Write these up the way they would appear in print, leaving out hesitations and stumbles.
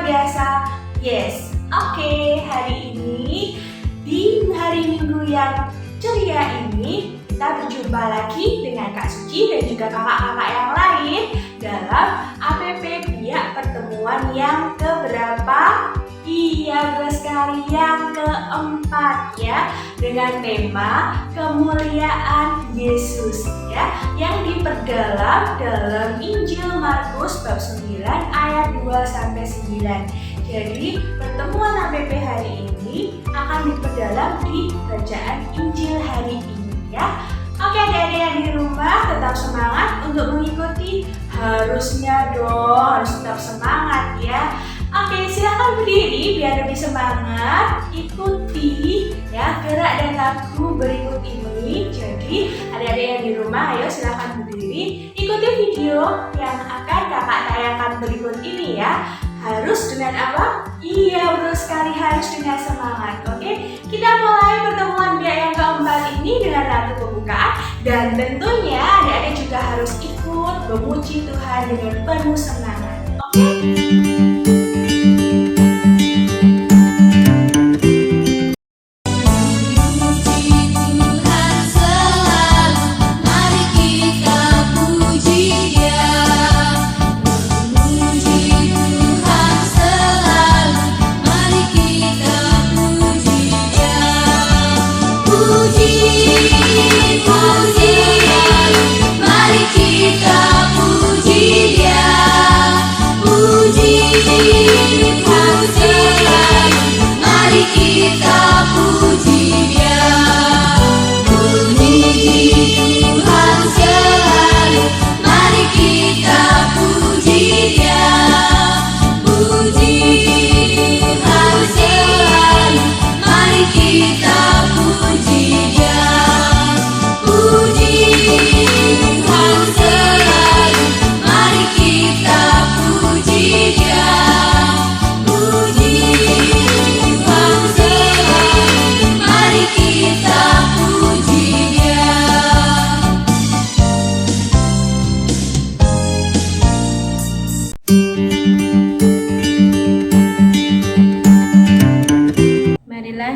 biasa? Yes, oke. Hari ini di hari Minggu yang ceria ini kita berjumpa lagi dengan Kak Suci dan juga kakak-kakak yang lain dalam APP Biak pertemuan yang keberapa? Iya, betul sekali, yang keempat ya, dengan tema kemuliaan Yesus ya, yang diperdalam dalam Injil Markus bab 9 ayat 2-9. Jadi pertemuan APP hari ini akan diperdalam di bacaan Injil hari ini ya. Oke, adik-adik yang di rumah tetap semangat untuk mengikuti, harusnya dong, harus tetap semangat ya. Oke, silahkan berdiri biar lebih semangat. Ikuti ya gerak dan lagu berikut ini. Jadi adik-adik yang di rumah, ayo silahkan berdiri. Ikuti video yang akan kakak tayangkan berikut ini ya. Harus dengan apa? Iya, betul sekali, harus dengan semangat. Oke, kita mulai pertemuan Biak yang keempat ini dengan lagu pembukaan. Dan tentunya adik-adik juga harus ikut memuji Tuhan dengan penuh semangat. Oke?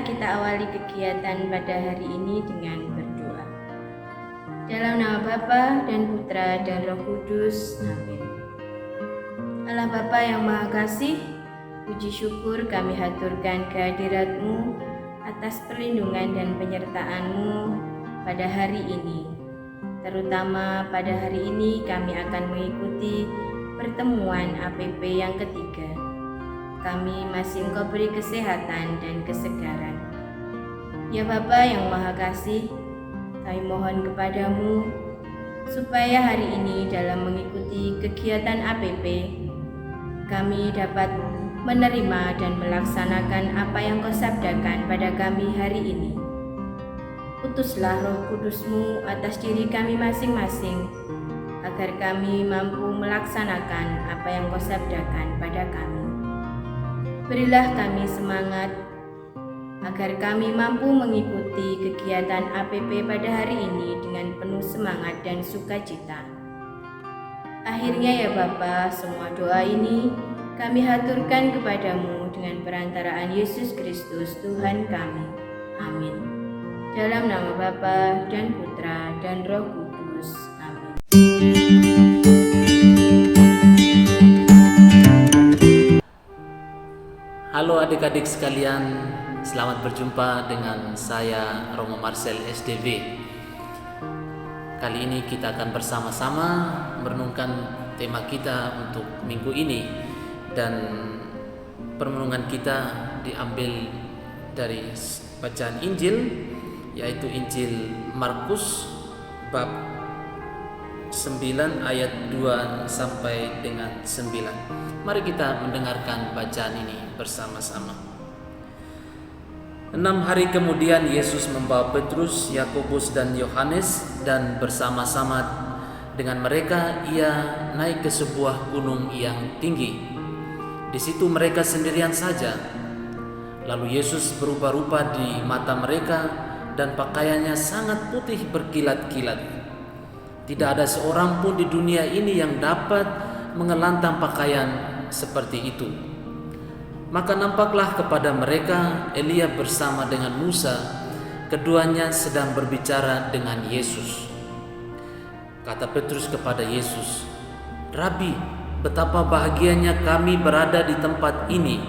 Kita awali kegiatan pada hari ini dengan berdoa. Dalam nama Bapa dan Putra dan Roh Kudus. Amin. Allah Bapa yang Maha Kasih, puji syukur kami haturkan kehadirat-Mu atas perlindungan dan penyertaan-Mu pada hari ini. Terutama pada hari ini kami akan mengikuti pertemuan APP yang ketiga. Kami masih Engkau beri kesehatan dan kesegaran. Ya Bapa yang Maha Kasih, kami mohon kepadamu supaya hari ini dalam mengikuti kegiatan APP, kami dapat menerima dan melaksanakan apa yang Kau sabdakan pada kami hari ini. Utuslah Roh Kudus-Mu atas diri kami masing-masing, agar kami mampu melaksanakan apa yang Kau sabdakan pada kami. Berilah kami semangat, agar kami mampu mengikuti kegiatan APP pada hari ini dengan penuh semangat dan sukacita. Akhirnya ya Bapa, semua doa ini kami haturkan kepadamu dengan perantaraan Yesus Kristus Tuhan kami. Amin. Dalam nama Bapa dan Putra dan Roh Kudus. Amin. Halo adik-adik sekalian, selamat berjumpa dengan saya Romo Marcel SDV. Kali ini kita akan bersama-sama merenungkan tema kita untuk minggu ini, dan perenungan kita diambil dari bacaan Injil, yaitu Injil Markus bab 9 ayat 2 sampai dengan 9. Mari kita mendengarkan bacaan ini bersama-sama. 6 hari kemudian Yesus membawa Petrus, Yakobus dan Yohanes, dan bersama-sama dengan mereka ia naik ke sebuah gunung yang tinggi. Di situ mereka sendirian saja. Lalu Yesus berubah rupa di mata mereka dan pakaiannya sangat putih berkilat-kilat. Tidak ada seorang pun di dunia ini yang dapat mengelantang pakaian seperti itu. Maka nampaklah kepada mereka Elia bersama dengan Musa, keduanya sedang berbicara dengan Yesus. Kata Petrus kepada Yesus, "Rabi, betapa bahagianya kami berada di tempat ini.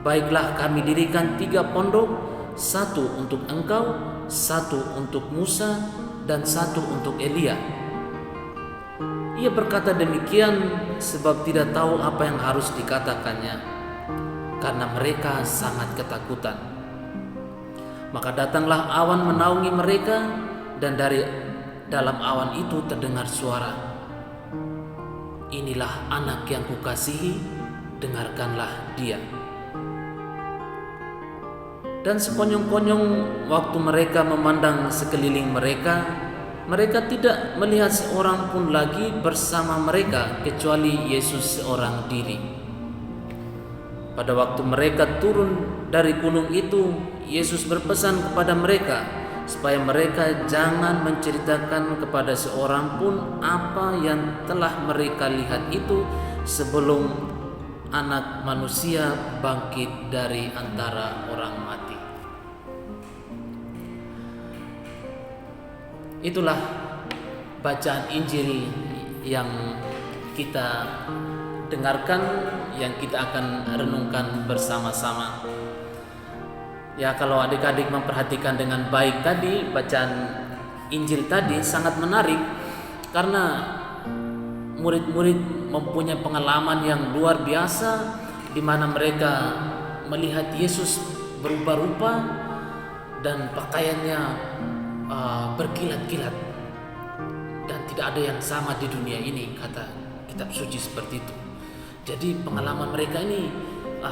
Baiklah kami dirikan 3 pondok, 1 untuk engkau, 1 untuk Musa, dan 1 untuk Elia." Ia berkata demikian sebab tidak tahu apa yang harus dikatakannya, karena mereka sangat ketakutan. Maka datanglah awan menaungi mereka, dan dari dalam awan itu terdengar suara, "Inilah anak yang kukasihi, dengarkanlah dia." Dan sekonyong-konyong waktu mereka memandang sekeliling mereka, mereka tidak melihat seorang pun lagi bersama mereka kecuali Yesus seorang diri. Pada waktu mereka turun dari gunung itu, Yesus berpesan kepada mereka supaya mereka jangan menceritakan kepada seorang pun apa yang telah mereka lihat itu sebelum Anak Manusia bangkit dari antara orang mati. Itulah bacaan Injil yang kita dengarkan, yang kita akan renungkan bersama-sama. Ya, kalau adik-adik memperhatikan dengan baik tadi, bacaan Injil tadi sangat menarik karena murid-murid mempunyai pengalaman yang luar biasa di mana mereka melihat Yesus berubah rupa dan pakaiannya berkilat-kilat, dan tidak ada yang sama di dunia ini, kata kitab suci seperti itu. Jadi pengalaman mereka ini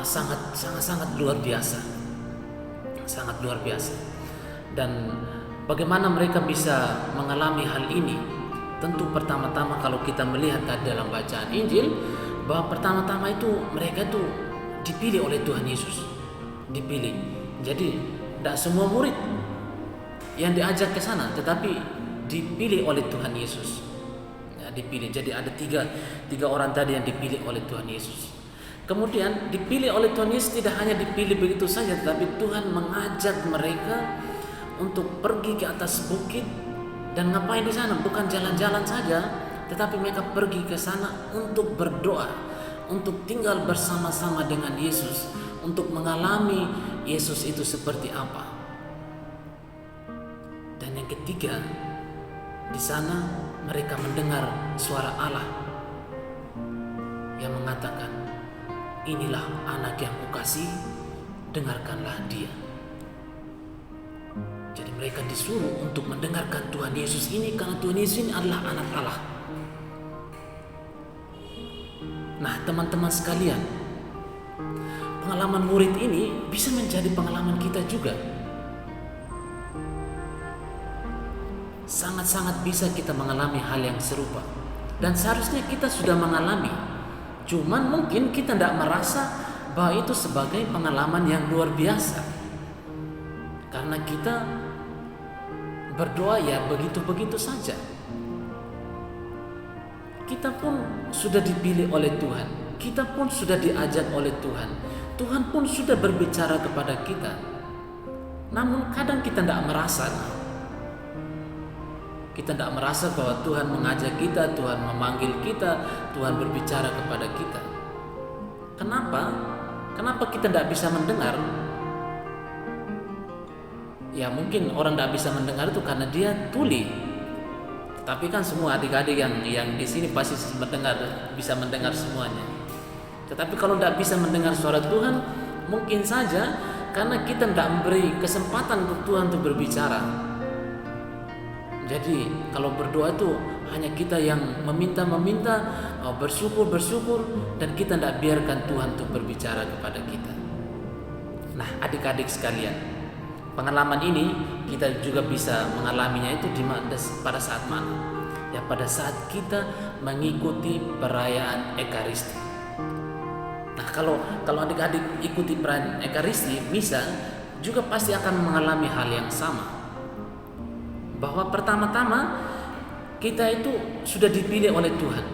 sangat luar biasa, sangat luar biasa. Dan bagaimana mereka bisa mengalami hal ini? Tentu pertama-tama kalau kita melihat dalam bacaan Injil, bahwa pertama-tama itu mereka itu dipilih oleh Tuhan Yesus, dipilih. Jadi tidak semua murid yang diajak ke sana, tetapi dipilih oleh Tuhan Yesus. Ya, dipilih. Jadi ada tiga orang tadi yang dipilih oleh Tuhan Yesus. Kemudian dipilih oleh Tuhan Yesus tidak hanya dipilih begitu saja, tetapi Tuhan mengajak mereka untuk pergi ke atas bukit dan ngapain di sana? Bukan jalan-jalan saja, tetapi mereka pergi ke sana untuk berdoa, untuk tinggal bersama-sama dengan Yesus, untuk mengalami Yesus itu seperti apa. Dan yang ketiga, di sana mereka mendengar suara Allah yang mengatakan, "Inilah anak yang kukasihi, dengarkanlah dia." Jadi mereka disuruh untuk mendengarkan Tuhan Yesus ini karena Tuhan Yesus ini adalah anak Allah. Nah, teman-teman sekalian, pengalaman murid ini bisa menjadi pengalaman kita juga. Sangat-sangat bisa kita mengalami hal yang serupa. Dan seharusnya kita sudah mengalami. Cuman mungkin kita tidak merasa bahwa itu sebagai pengalaman yang luar biasa. Karena kita berdoa ya begitu-begitu saja. Kita pun sudah dipilih oleh Tuhan. Kita pun sudah diajak oleh Tuhan. Tuhan pun sudah berbicara kepada kita. Namun kadang kita tidak merasa. Kita tidak merasa bahwa Tuhan mengajak kita, Tuhan memanggil kita, Tuhan berbicara kepada kita. Kenapa? Kenapa kita tidak bisa mendengar? Ya mungkin orang tidak bisa mendengar itu karena dia tuli. Tapi kan semua adik-adik yang di sini pasti bisa mendengar semuanya. Tetapi kalau tidak bisa mendengar suara Tuhan, mungkin saja karena kita tidak memberi kesempatan untuk Tuhan untuk berbicara. Jadi kalau berdoa itu hanya kita yang meminta, bersyukur, dan kita tidak biarkan Tuhan untuk berbicara kepada kita. Nah, adik-adik sekalian, pengalaman ini kita juga bisa mengalaminya itu pada saat mana? Ya, pada saat kita mengikuti perayaan Ekaristi. Nah, kalau adik-adik ikuti perayaan Ekaristi, bisa juga pasti akan mengalami hal yang sama. Bahwa pertama-tama kita itu sudah dipilih oleh Tuhan.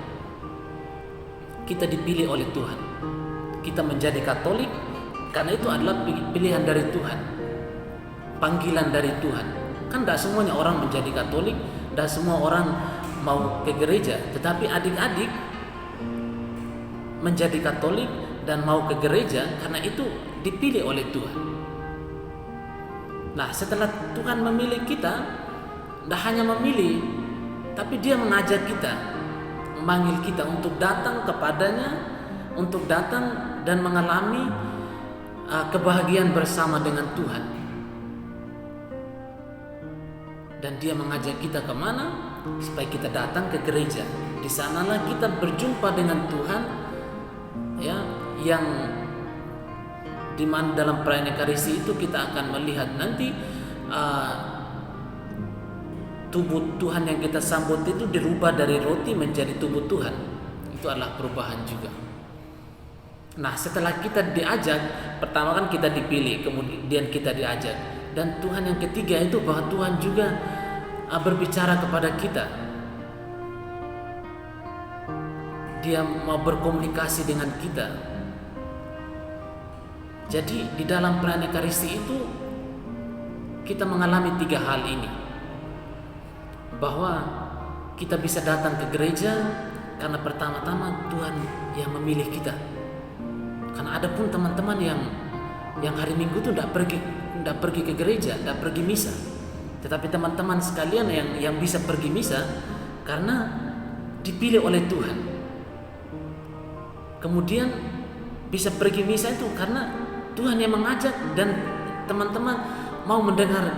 Kita dipilih oleh Tuhan. kita menjadi Katolik karena itu adalah pilihan dari Tuhan, panggilan dari Tuhan. Kan tidak semuanya orang menjadi Katolik, tidak semua orang mau ke gereja, tetapi adik-adik menjadi Katolik dan mau ke gereja karena itu dipilih oleh Tuhan. Nah, setelah Tuhan memilih kita, tidak hanya memilih, tapi Dia mengajak kita, memanggil kita untuk datang kepadanya, untuk datang dan mengalami kebahagiaan bersama dengan Tuhan. Dan Dia mengajak kita kemana? Supaya kita datang ke gereja. Di sanalah kita berjumpa dengan Tuhan, ya, yang di mana dalam perayaan Ekaristi itu kita akan melihat nanti tubuh Tuhan yang kita sambut itu dirubah dari roti menjadi tubuh Tuhan. Itu adalah perubahan juga. Nah, setelah kita diajak, pertama kan kita dipilih, kemudian kita diajak. Dan Tuhan yang ketiga itu bahwa Tuhan juga berbicara kepada kita. Dia mau berkomunikasi dengan kita. Jadi di dalam perayaan Ekaristi itu kita mengalami 3 hal ini. Bahwa kita bisa datang ke gereja karena pertama-tama Tuhan yang memilih kita. Karena ada pun teman-teman yang hari Minggu itu tidak pergi ke gereja, tidak pergi misa. Tetapi teman-teman sekalian yang bisa pergi misa karena dipilih oleh Tuhan. Kemudian bisa pergi misa itu karena Tuhan yang mengajak dan teman-teman mau mendengar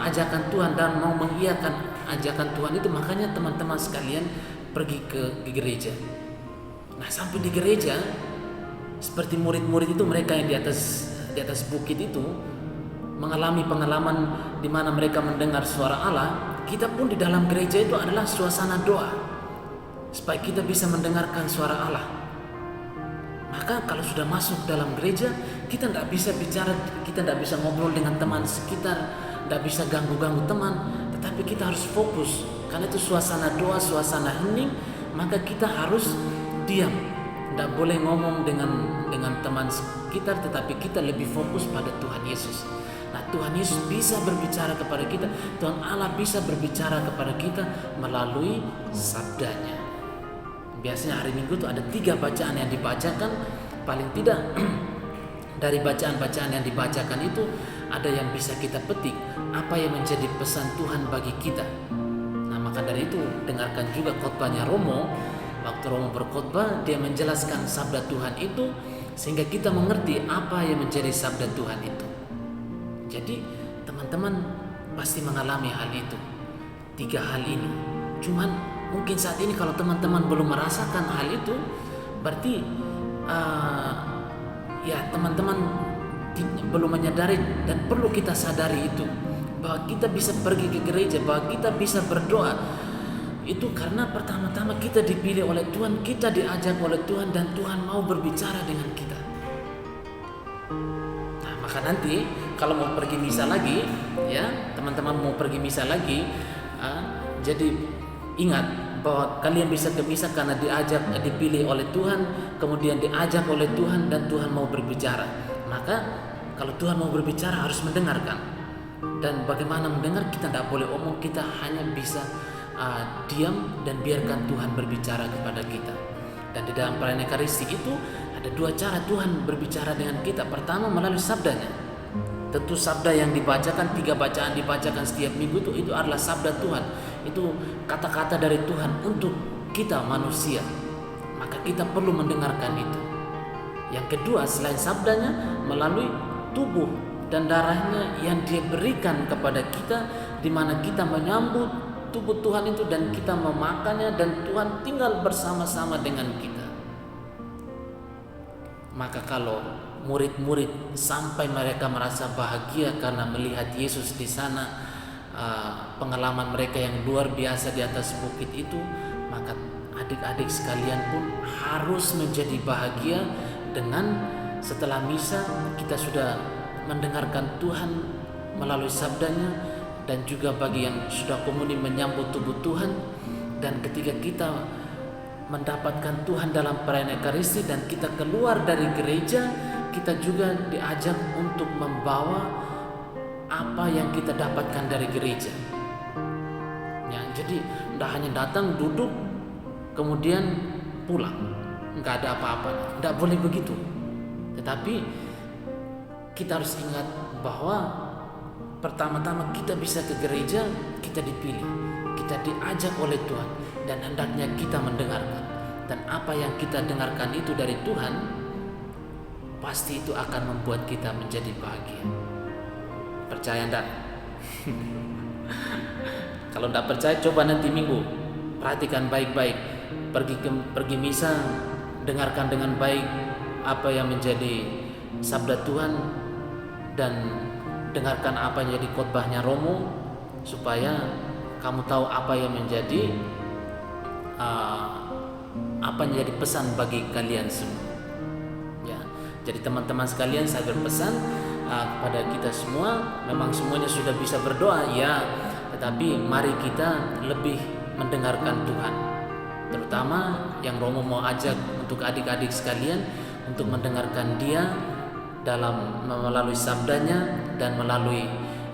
ajakan Tuhan dan mau mengiyakan ajakan Tuhan itu, makanya teman-teman sekalian pergi ke gereja. Nah, sampai di gereja seperti murid-murid itu, mereka yang di atas bukit itu mengalami pengalaman di mana mereka mendengar suara Allah. Kita pun di dalam gereja itu adalah suasana doa supaya kita bisa mendengarkan suara Allah. Maka kalau sudah masuk dalam gereja, kita tidak bisa bicara, kita tidak bisa ngobrol dengan teman sekitar, tidak bisa ganggu-ganggu teman, tetapi kita harus fokus karena itu suasana doa, suasana hening. Maka kita harus diam, tidak boleh ngomong dengan teman sekitar, tetapi kita lebih fokus pada Tuhan Yesus. Nah, Tuhan Yesus bisa berbicara kepada kita, Tuhan Allah bisa berbicara kepada kita melalui sabdanya. Biasanya hari Minggu itu ada 3 bacaan yang dibacakan, paling tidak dari bacaan-bacaan yang dibacakan itu ada yang bisa kita petik apa yang menjadi pesan Tuhan bagi kita. Nah, maka dari itu dengarkan juga khotbahnya Romo. Waktu Romo berkhotbah, dia menjelaskan sabda Tuhan itu sehingga kita mengerti apa yang menjadi sabda Tuhan itu. Jadi teman-teman pasti mengalami hal itu, 3 hal ini. Cuman mungkin saat ini kalau teman-teman belum merasakan hal itu, berarti ya teman-teman belum menyadari, dan perlu kita sadari itu bahwa kita bisa pergi ke gereja, bahwa kita bisa berdoa itu karena pertama-tama kita dipilih oleh Tuhan, kita diajak oleh Tuhan, dan Tuhan mau berbicara dengan kita. Nah, maka nanti kalau mau pergi misa lagi, ya teman-teman mau pergi misa lagi, jadi ingat bahwa kalian bisa ke misa karena dipilih oleh Tuhan, kemudian diajak oleh Tuhan, dan Tuhan mau berbicara. Maka kalau Tuhan mau berbicara harus mendengarkan. Dan bagaimana mendengar? Kita tidak boleh omong, kita hanya bisa diam dan biarkan Tuhan berbicara kepada kita. Dan di dalam perayaan Ekaristi itu ada 2 cara Tuhan berbicara dengan kita. Pertama melalui sabdanya. Tentu sabda yang dibacakan, 3 bacaan dibacakan setiap minggu itu adalah sabda Tuhan. Itu kata-kata dari Tuhan untuk kita manusia. Maka kita perlu mendengarkan itu. Yang kedua, selain sabdanya, melalui tubuh dan darahnya yang Dia berikan kepada kita, di mana kita menyambut tubuh Tuhan itu dan kita memakannya, dan Tuhan tinggal bersama-sama dengan kita. Maka kalau murid-murid sampai mereka merasa bahagia karena melihat Yesus di sana, pengalaman mereka yang luar biasa di atas bukit itu, maka adik-adik sekalian pun harus menjadi bahagia dengan setelah misa kita sudah mendengarkan Tuhan melalui sabdanya, dan juga bagi yang sudah komuni menyambut tubuh Tuhan. Dan ketika kita mendapatkan Tuhan dalam perayaan Ekaristi dan kita keluar dari gereja, kita juga diajak untuk membawa apa yang kita dapatkan dari gereja. Ya, jadi tidak hanya datang, duduk, kemudian pulang, nggak ada apa-apa. Tidak boleh begitu. Tetapi kita harus ingat bahwa pertama-tama kita bisa ke gereja, kita dipilih, kita diajak oleh Tuhan, dan hendaknya kita mendengarkan. Dan apa yang kita dengarkan itu dari Tuhan, pasti itu akan membuat kita menjadi bahagia. Percaya enggak? Kalau enggak percaya, coba nanti Minggu perhatikan baik-baik, pergi misa, dengarkan dengan baik apa yang menjadi sabda Tuhan, dan dengarkan apa yang jadi khotbahnya Romo, supaya kamu tahu apa yang menjadi pesan bagi kalian semua. Ya, jadi teman-teman sekalian, saya berpesan kepada kita semua, memang semuanya sudah bisa berdoa ya, tetapi mari kita lebih mendengarkan Tuhan, terutama yang Romo mau ajak untuk adik-adik sekalian untuk mendengarkan Dia dalam melalui sabdanya dan melalui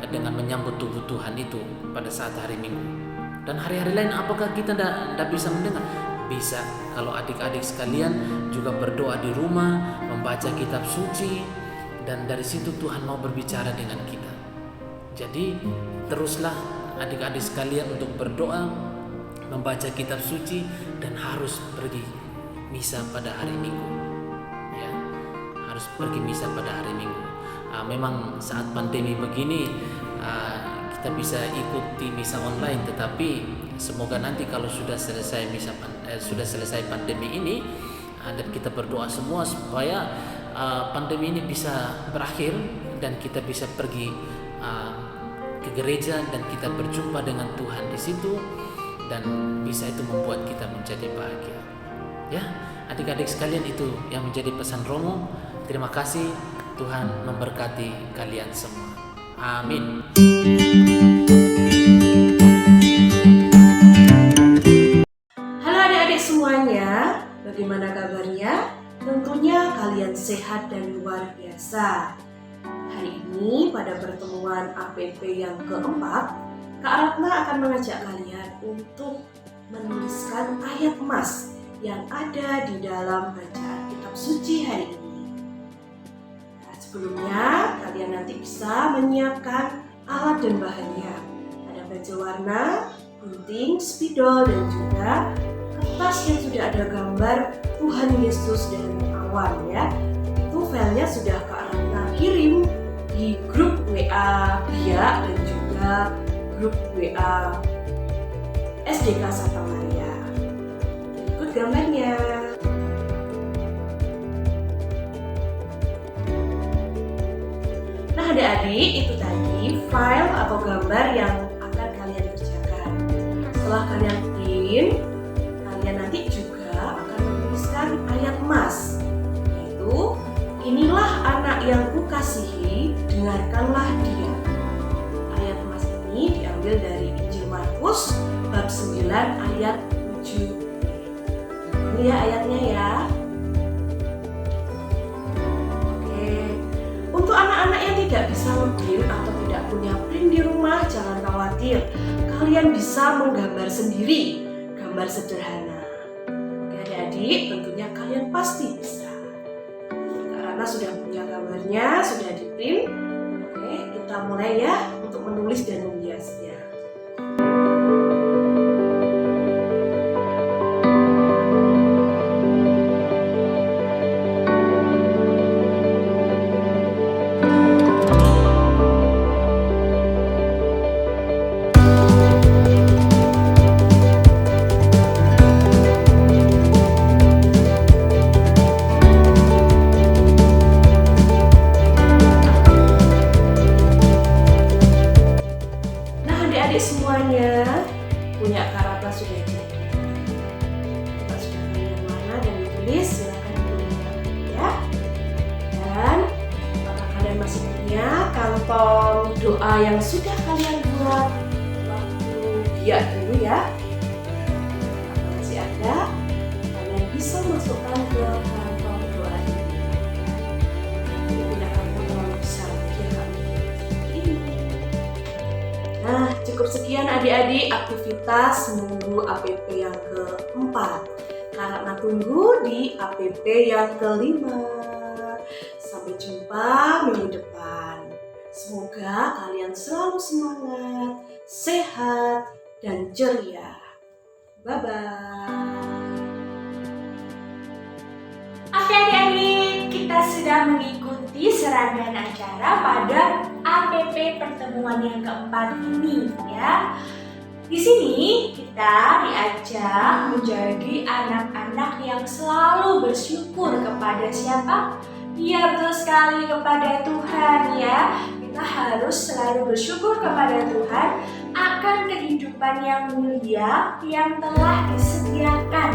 dengan menyambut tubuh Tuhan itu pada saat hari Minggu. Dan hari-hari lain apakah kita tidak bisa mendengar? Bisa, kalau adik-adik sekalian juga berdoa di rumah, membaca kitab suci, dan dari situ Tuhan mau berbicara dengan kita. Jadi teruslah adik-adik sekalian untuk berdoa, membaca kitab suci, dan harus pergi misa pada hari Minggu. Ya, harus pergi misa pada hari Minggu. Memang saat pandemi begini kita bisa ikuti misa online, tetapi semoga nanti kalau sudah selesai pandemi ini, dan kita berdoa semua supaya pandemi ini bisa berakhir dan kita bisa pergi ke gereja dan kita berjumpa dengan Tuhan di situ, dan bisa itu membuat kita menjadi bahagia. Ya, adik-adik sekalian, itu yang menjadi pesan Romo. Terima kasih, Tuhan memberkati kalian semua. Amin. Halo adik-adik semuanya, bagaimana kabarnya? Tentunya kalian sehat dan luar biasa. Hari ini pada pertemuan APP yang keempat, Kak Ratna akan mengajak kalian untuk menuliskan ayat emas yang ada di dalam bacaan kitab suci hari ini. Nah, sebelumnya kalian nanti bisa menyiapkan alat dan bahannya. Ada baju warna, gunting, spidol, dan juga kertas yang sudah ada gambar Tuhan Yesus dan awan ya. Itu filenya sudah Kak Ratna kirim di grup WA Biak dan juga grup WA SDK Santa Maria. Ikut gambarnya. Nah adik-adik, itu tadi file atau gambar yang akan kalian kerjakan. Setelah kalian print, kalian nanti juga akan menuliskan ayat emas, yaitu inilah anak yang kukasihi, dengarkanlah dia. Ayat emas ini diambil dari Injil Markus bab 9 ayat 7. Ini ya ayatnya ya. Oke. Untuk anak-anak yang tidak bisa ngeprint atau tidak punya print di rumah, jangan khawatir. Kalian bisa menggambar sendiri, gambar sederhana. Oke adik-adik, tentunya kalian pasti bisa. Karena sudah punya gambarnya, sudah di print. Oke, kita mulai ya untuk menulis dan menghiasnya. Semuanya punya Karata sudah jadi. Kita sudah kalian warna dan ditulis, silakan dituliskan ya. Dan apakah kalian masih punya kantong doa yang sudah kalian buat waktu biak dulu ya? Apa masih ada? Sekian adik-adik aktivitas minggu APP yang keempat. Kakak tunggu di APP yang kelima. Sampai jumpa minggu depan. Semoga kalian selalu semangat, sehat, dan ceria. Bye-bye. Oke adik-adik, kita sudah mengikuti serangkaian acara pada APP pertemuan yang keempat ini ya. Di sini kita diajak menjadi anak-anak yang selalu bersyukur kepada siapa? Ya betul sekali, kepada Tuhan ya. Kita harus selalu bersyukur kepada Tuhan akan kehidupan yang mulia yang telah disediakan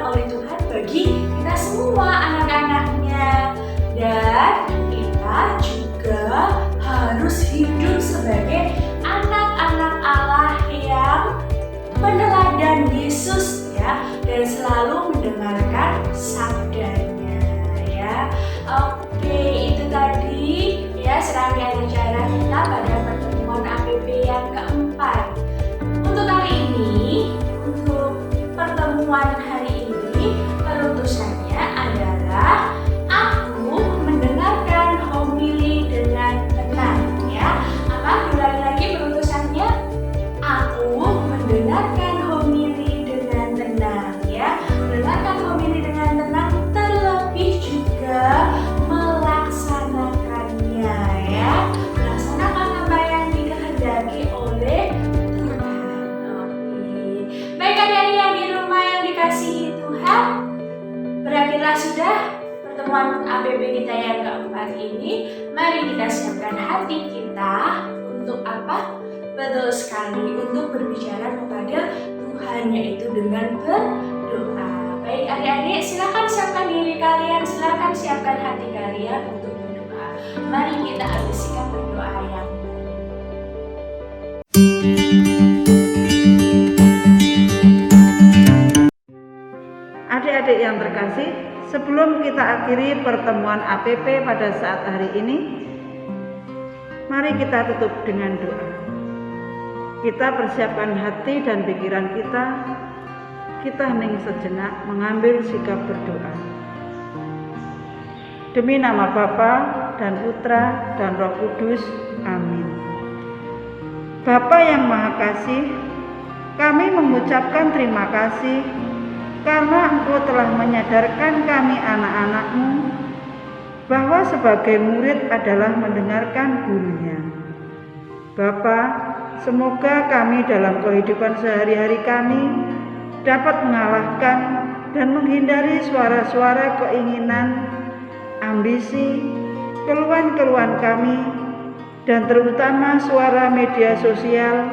oleh Tuhan bagi kita semua anak-anaknya. Dan kita juga harus hidup sebagai anak-anak Allah yang meneladani Yesus ya, dan selalu mendengarkan sabdanya ya. Oke, itu tadi ya serangkaian acara kita pada pertemuan APP yang keempat. Untuk kali ini, untuk pertemuan hari ini, perutusannya adalah aku mendengarkan homili dengan tenang ya. Apa? Diulangi lagi perutusannya. Aku mendengarkan homili dengan tenang ya. Mendengarkan homili dengan tenang, terlebih juga melaksanakannya ya. Melaksanakan apa yang dikehendaki oleh Tuhan. Oke. Baik adik-adik yang di rumah yang dikasihi Tuhan, berakhirlah sudah pertemuan APP kita yang keempat ini. Mari kita siapkan hati kita untuk apa? Betul sekali, untuk berbicara kepada Tuhan, yaitu dengan berdoa. Baik adik-adik, silakan siapkan diri kalian, silakan siapkan hati kalian untuk berdoa. Mari kita habiskan berdoa yang Adik-adik yang terkasih, sebelum kita akhiri pertemuan APP pada saat hari ini, mari kita tutup dengan doa. Kita persiapkan hati dan pikiran kita hening sejenak mengambil sikap berdoa. Demi nama Bapa dan Putra dan Roh Kudus, amin. Bapa yang Maha Kasih, kami mengucapkan terima kasih karena Engkau telah menyadarkan kami anak-anak-Mu bahwa sebagai murid adalah mendengarkan gurunya. Bapa, semoga kami dalam kehidupan sehari-hari kami dapat mengalahkan dan menghindari suara-suara keinginan, ambisi, keluhan-keluhan kami, dan terutama suara media sosial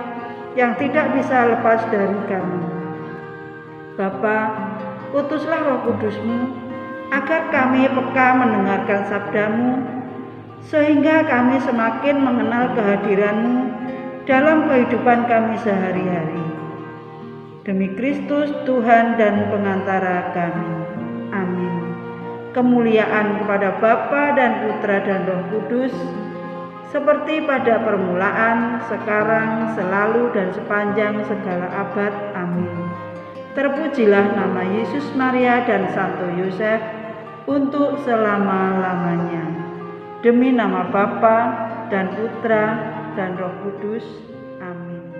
yang tidak bisa lepas dari kami. Bapa, utuslah Roh Kudus-Mu agar kami peka mendengarkan sabda-Mu, sehingga kami semakin mengenal kehadiran-Mu dalam kehidupan kami sehari-hari. Demi Kristus Tuhan dan pengantara kami. Amin. Kemuliaan kepada Bapa dan Putra dan Roh Kudus, seperti pada permulaan, sekarang, selalu, dan sepanjang segala abad. Amin. Terpujilah nama Yesus, Maria, dan Santo Yosef untuk selama-lamanya. Demi nama Bapa dan Putra dan Roh Kudus. Amin.